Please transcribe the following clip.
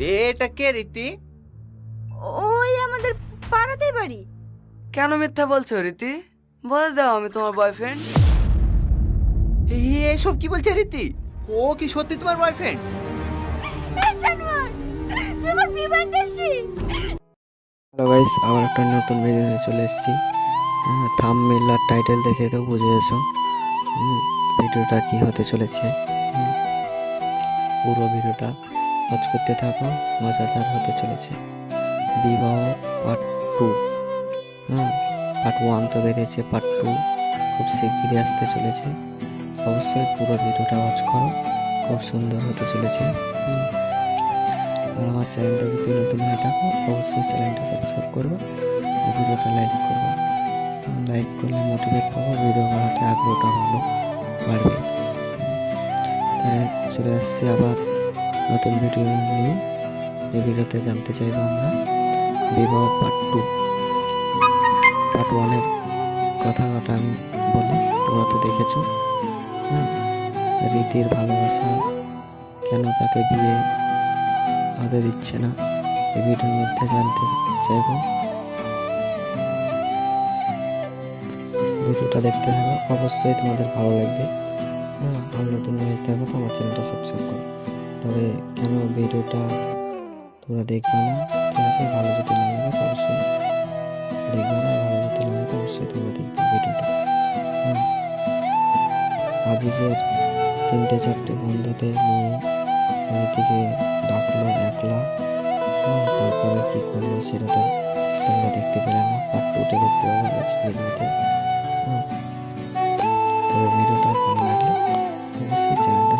এটা কে রীতি? ওই আমাদের পাড়াতেই বাড়ি। কেন মিথ্যা বলছো রীতি? বলে দাও আমি তোমার বয়ফ্রেন্ড। এসব কি বলছে রীতি? ও কি সত্যি তোমার বয়ফ্রেন্ড? এই জানোয়ার, তুই আমার বিবাহিত। হ্যালো গাইস, আবার একটা নতুন ভিডিও নিয়ে চলে এসেছি। থাম্বনেল আর টাইটেল দেখে তো বুঝে গেছো ভিডিওটা কি হতে চলেছে। পুরো ভিডিওটা ওয়াচ করতে থাকো, মজাদার হতে চলেছে। বিবাহ পার্ট 2। পার্ট 1 তো বেরিয়েছে, পার্ট 2 খুব শিগগিরই আসতে চলেছে। অবশ্যই পুরো ভিডিওটা ওয়াচ করো, খুব সুন্দর হতে চলেছে। আর আমার চ্যানেলটা যদি নতুন হয়ে থাকো অবশ্যই চ্যানেলটা সাবস্ক্রাইব করবো আর ভিডিওটা লাইক করবো। লাইক করলে মোটিভেট পাবো, ভিডিও বানাতে আগ্রহটা ভালো বাড়বে। তাহলে চলে আসছি আবার নতুন ভিডিও নিয়ে। এই ভিডিওতে জানতে চাইবো আমরা বিবাহ পার্ট 2। পার্ট 1-এর কথা আমি বলি, তোমরা তো দেখেছো। রীতির ভালোবাসা কেন তাকে বিয়ে হতে দিচ্ছে না, এই ভিডিওর মধ্যে জানতে চাইব। ভিডিওটা দেখতে থাকো, অবশ্যই তোমাদের ভালো লাগবে। আর নতুন হয়ে থাকো তো আমার চ্যানেলটা সাবস্ক্রাইব করো। তবে কেন ভিডিওটা তোমরা দেখবে না, ঠিক আছে? ভালো যদি না লাগে তো অবশ্যই দেখবে না, ভালো যদি লাগে তো অবশ্যই তোমরা দেখবে ভিডিওটা। আজিজের 3-4টে বন্ধুদের নিয়ে এদিকে ডাকলো একলা। তারপরে কি করলো সেটা তো তোমরা দেখতে পেলে না, পার্ট 2-তে দেখতে পাবো নেক্সট ভিডিওতে। তবে ভিডিওটা ভালো লাগলে অবশ্যই চ্যানেলটা